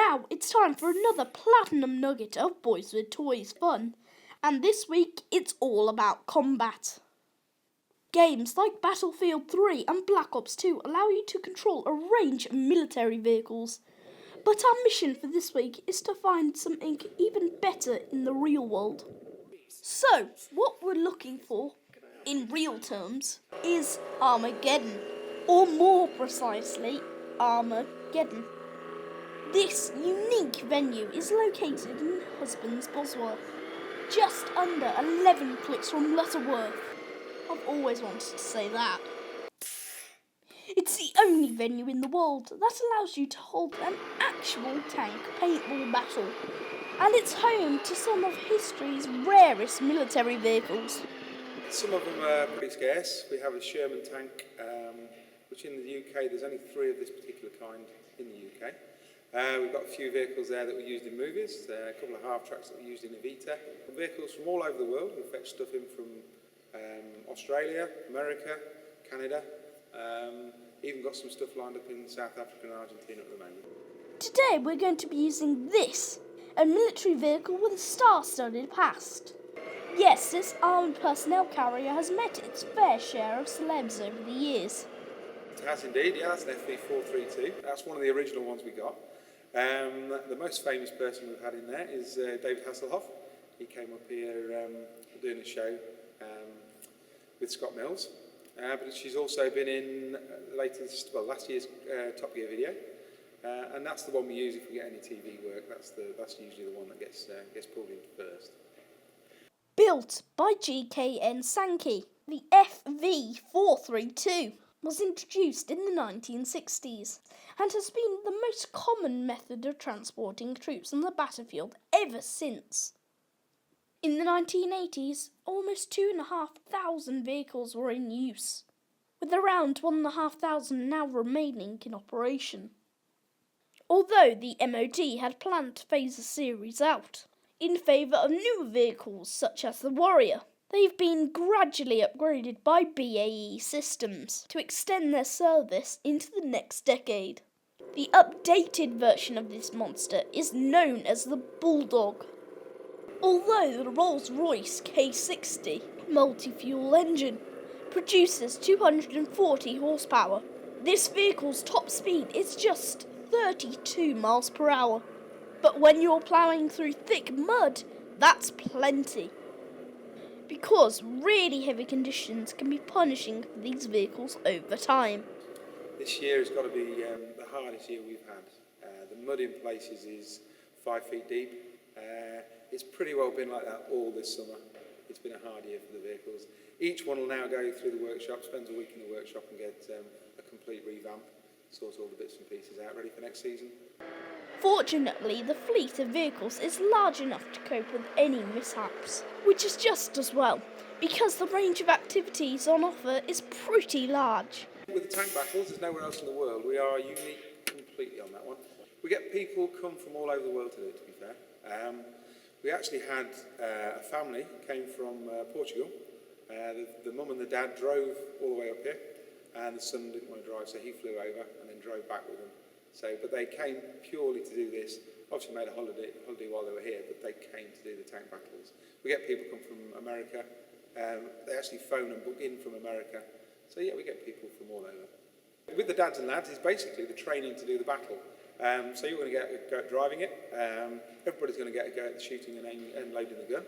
now it's time for another platinum nugget of Boys with Toys fun. And this week it's all about combat. Games like Battlefield 3 and Black Ops 2 allow you to control a range of military vehicles. But our mission for this week is to find something even better in the real world. So, what we're looking for, in real terms, is Armourgeddon, or more precisely, Armourgeddon. This unique venue is located in Husbands, Bosworth, just under 11 clicks from Lutterworth. I've always wanted to say that. It's the only venue in the world that allows you to hold an actual tank paintball battle, and it's home to some of history's rarest military vehicles. Some of them are pretty scarce. We have a Sherman tank, which in the UK there's only 3 of this particular kind in the UK. We've got a few vehicles there that were used in movies, a couple of half-tracks that were used in Evesham. Vehicles from all over the world. We fetch stuff in from Australia, America, Canada. Even got some stuff lined up in South Africa and Argentina at the moment. Today we're going to be using this, a military vehicle with a star-studded past. Yes, this armoured personnel carrier has met its fair share of celebs over the years. It has indeed, yeah, that's an FV432. That's one of the original ones we got. The most famous person we've had in there is David Hasselhoff. He came up here doing a show with Scott Mills. But she's also been in last year's Top Gear video, and that's the one we use if we get any TV work. That's usually the one that gets pulled in first. Built by GKN Sankey, the FV432 was introduced in the 1960s and has been the most common method of transporting troops on the battlefield ever since. In the 1980s, almost 2,500 vehicles were in use, with around 1,500 now remaining in operation. Although the MOD had planned to phase the series out in favour of newer vehicles such as the Warrior, they've been gradually upgraded by BAE Systems to extend their service into the next decade. The updated version of this monster is known as the Bulldog. Although the Rolls-Royce K60 multi-fuel engine produces 240 horsepower, this vehicle's top speed is just 32 miles per hour. But when you're ploughing through thick mud, that's plenty. Because really heavy conditions can be punishing for these vehicles over time. This year has got to be the hardest year we've had. The mud in places is 5 feet deep. It's pretty well been like that all this summer. It's been a hard year for the vehicles. Each one will now go through the workshop, spends a week in the workshop and get a complete revamp, sort all the bits and pieces out, ready for next season. Fortunately, the fleet of vehicles is large enough to cope with any mishaps, which is just as well, because the range of activities on offer is pretty large. With the tank battles, there's nowhere else in the world. We are unique completely on that one. We get people come from all over the world to do it, to be fair. We actually had a family came from Portugal. The mum and the dad drove all the way up here, and the son didn't want to drive, so he flew over and then drove back with them. But they came purely to do this. Obviously made a holiday while they were here, but they came to do the tank battles. We get people come from America. They actually phone and book in from America. So yeah, we get people from all over. With the dads and lads, it's basically the training to do the battle. So you're going to get a go at driving it. Everybody's going to get a go at the shooting and loading the gun.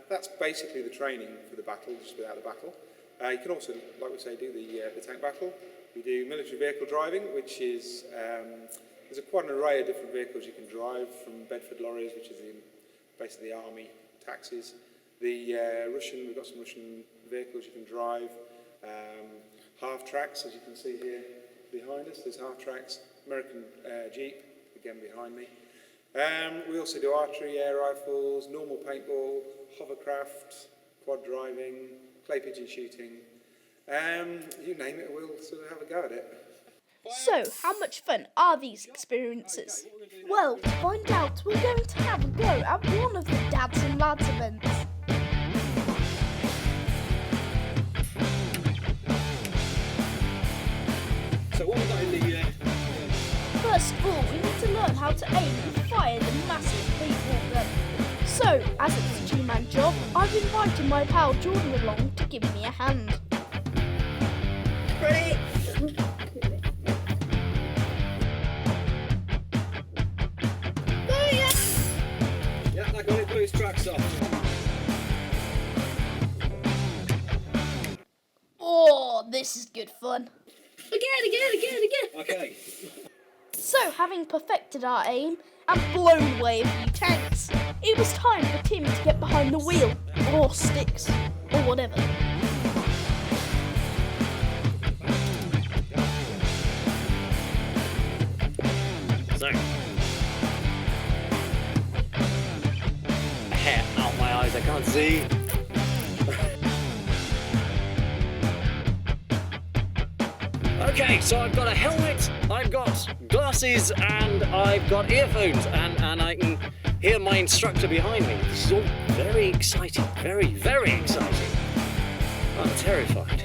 That's basically the training for the battle, just without the battle. You can also, like we say, do the tank battle. We do military vehicle driving, which is there's quite an array of different vehicles you can drive, from Bedford lorries, which is basically the army taxis. We've got some Russian vehicles you can drive. Half tracks, as you can see here behind us. There's half tracks. American Jeep, again behind me. We also do archery, air rifles, normal paintball, hovercraft, quad driving, clay pigeon shooting. You name it, we'll sort of have a go at it. So, how much fun are these experiences? Well, to find out, we're going to have a go at one of the Dads and Lads events. So what we got in the First of all, we need to learn how to aim and fire the massive paintball gun. So, as it's a two-man job, I've invited my pal Jordan along to give me a hand. Ready? Yeah, I got it, put his tracks off. Oh, this is good fun. Again. Okay. So, having perfected our aim and blown away a few tanks, it was time for Tim to get behind the wheel, or sticks, or whatever. So. Hair out my eyes, I can't see. Okay, so I've got a helmet, I've got glasses, and I've got earphones, and I can hear my instructor behind me. This is all very exciting, very, very exciting. I'm terrified.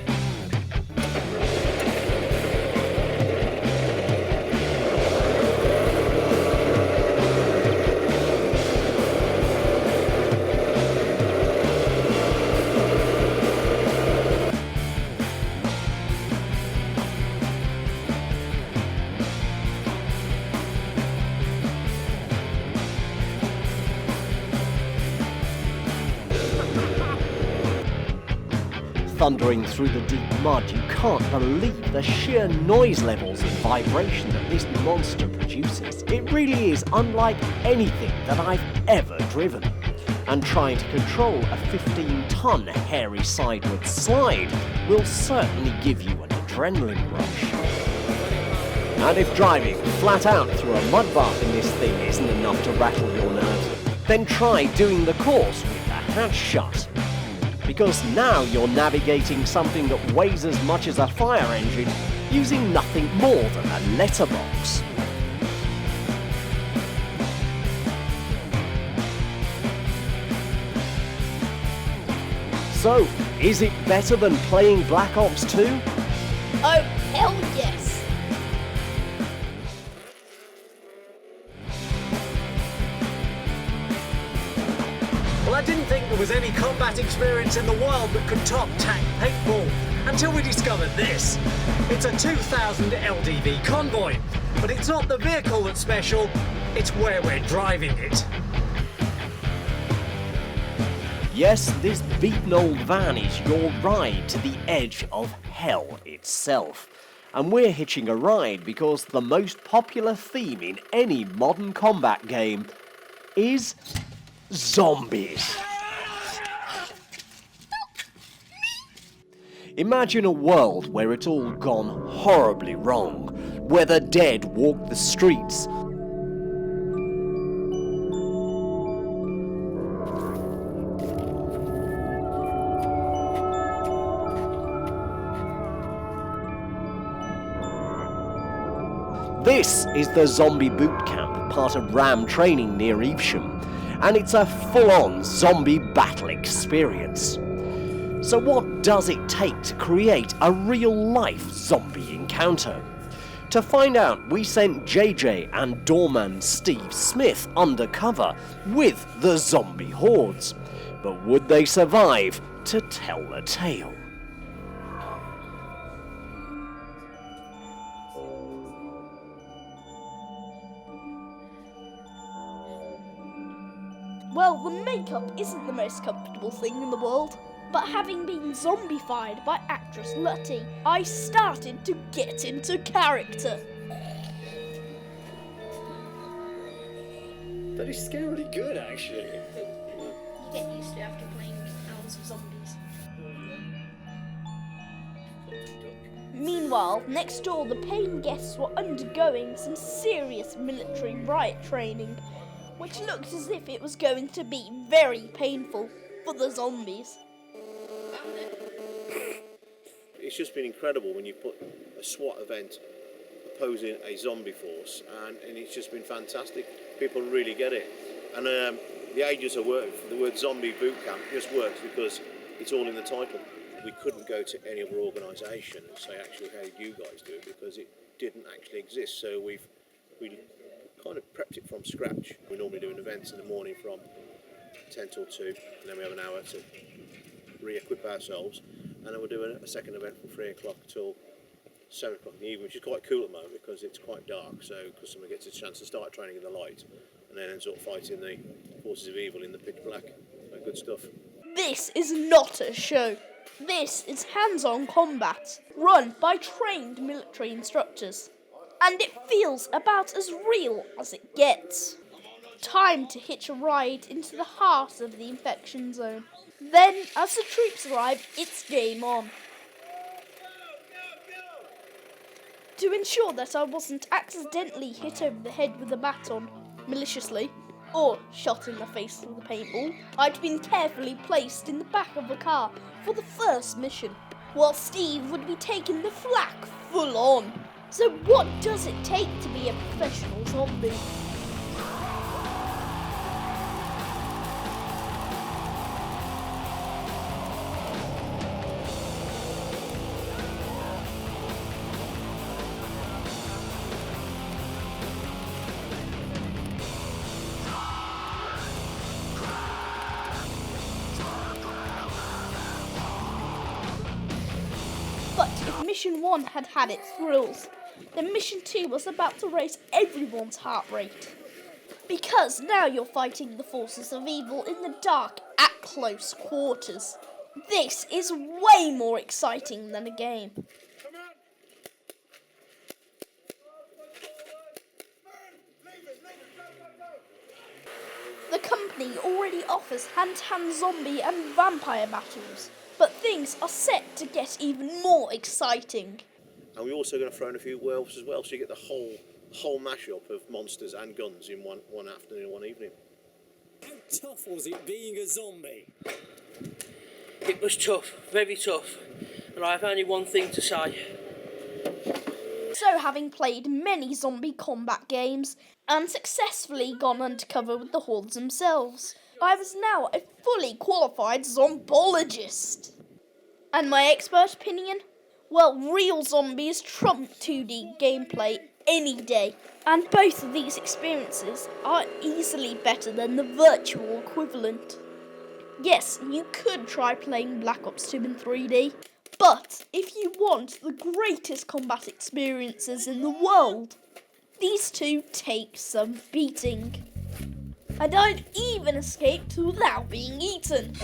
Thundering through the deep mud, you can't believe the sheer noise levels and vibration that this monster produces. It really is unlike anything that I've ever driven. And trying to control a 15-ton hairy sideward slide will certainly give you an adrenaline rush. And if driving flat out through a mud bath in this thing isn't enough to rattle your nerves, then try doing the course with the hatch shut. Because now you're navigating something that weighs as much as a fire engine using nothing more than a letterbox. So, is it better than playing Black Ops 2? Oh, hell yes! Well, I didn't think there was any combat experience in the world that could top tank paintball until we discovered this. It's a 2000 LDV convoy, but it's not the vehicle that's special, it's where we're driving it. Yes, this beaten old van is your ride to the edge of hell itself. And we're hitching a ride because the most popular theme in any modern combat game is zombies. Imagine a world where it's all gone horribly wrong, where the dead walk the streets. This is the Zombie Boot Camp, part of RAM training near Evesham, and it's a full-on zombie battle experience. So what does it take to create a real-life zombie encounter? To find out, we sent JJ and doorman Steve Smith undercover with the Zombie Hordes. But would they survive to tell the tale? Well, the makeup isn't the most comfortable thing in the world, but having been zombified by actress Lutty, I started to get into character. That is scarily good, actually. You get used to after playing Hounds of Zombies. Meanwhile, next door the paying guests were undergoing some serious military riot training, which looked as if it was going to be very painful for the zombies. It's just been incredible when you put a SWAT event opposing a zombie force, and it's just been fantastic. People really get it. And the agents are working, the word zombie boot camp just works because it's all in the title. We couldn't go to any other organisation and say, actually, how did you guys do it? Because it didn't actually exist. So we've we kind of prepped it from scratch. We normally do an event in the morning from 10 till 2, and then we have an hour to re-equip ourselves, and then we'll do a second event from 3 o'clock till 7 o'clock in the evening, which is quite cool at the moment because it's quite dark, so customer gets a chance to start training in the light and then ends up fighting the forces of evil in the pitch black. So good stuff. This is not a show. This is hands-on combat, run by trained military instructors. And it feels about as real as it gets. Time to hitch a ride into the heart of the infection zone. Then, as the troops arrive, it's game on. To ensure that I wasn't accidentally hit over the head with a baton, maliciously, or shot in the face with a paintball, I'd been carefully placed in the back of a car for the first mission, while Steve would be taking the flak full on. So what does it take to be a professional zombie? But if Mission 1 had had its thrills, then Mission 2 was about to raise everyone's heart rate. Because now you're fighting the forces of evil in the dark at close quarters. This is way more exciting than a game. The company already offers hand-to-hand zombie and vampire battles, but things are set to get even more exciting. And we're also going to throw in a few werewolves as well, so you get the whole mashup of monsters and guns in one afternoon, one evening. How tough was it being a zombie? It was tough, very tough, and I have only one thing to say. So, having played many zombie combat games and successfully gone undercover with the Hordes themselves, I was now a fully qualified zombologist. And my expert opinion? Well, real zombies trump 2D gameplay any day. And both of these experiences are easily better than the virtual equivalent. Yes, you could try playing Black Ops 2 in 3D, but if you want the greatest combat experiences in the world, these two take some beating. And I'd even escaped without being eaten.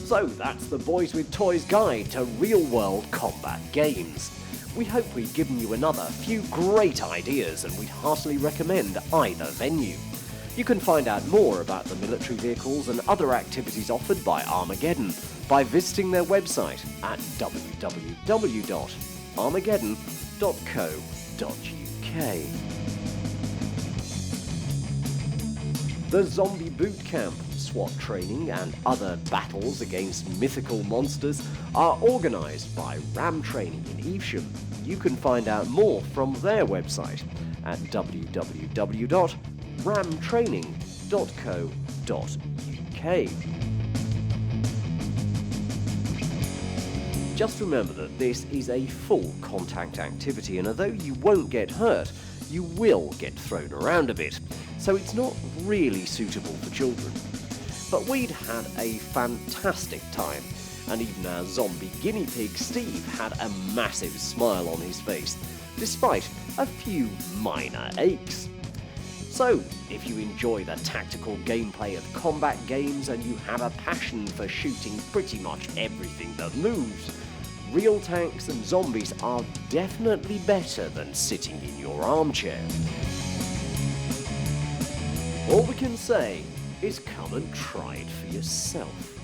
So that's the Boys with Toys guide to real-world combat games. We hope we've given you another few great ideas, and we'd heartily recommend either venue. You can find out more about the military vehicles and other activities offered by Armourgeddon by visiting their website at www.armourgeddon.co.uk. The Zombie Boot Camp, SWAT training and other battles against mythical monsters are organised by RAM Training in Evesham. You can find out more from their website at www.ramtraining.co.uk. Just remember that this is a full contact activity, and although you won't get hurt, you will get thrown around a bit, so it's not really suitable for children. But we'd had a fantastic time, and even our zombie guinea pig Steve had a massive smile on his face, despite a few minor aches. So, if you enjoy the tactical gameplay of combat games and you have a passion for shooting pretty much everything that moves, real tanks and zombies are definitely better than sitting in your armchair. All we can say is come and try it for yourself.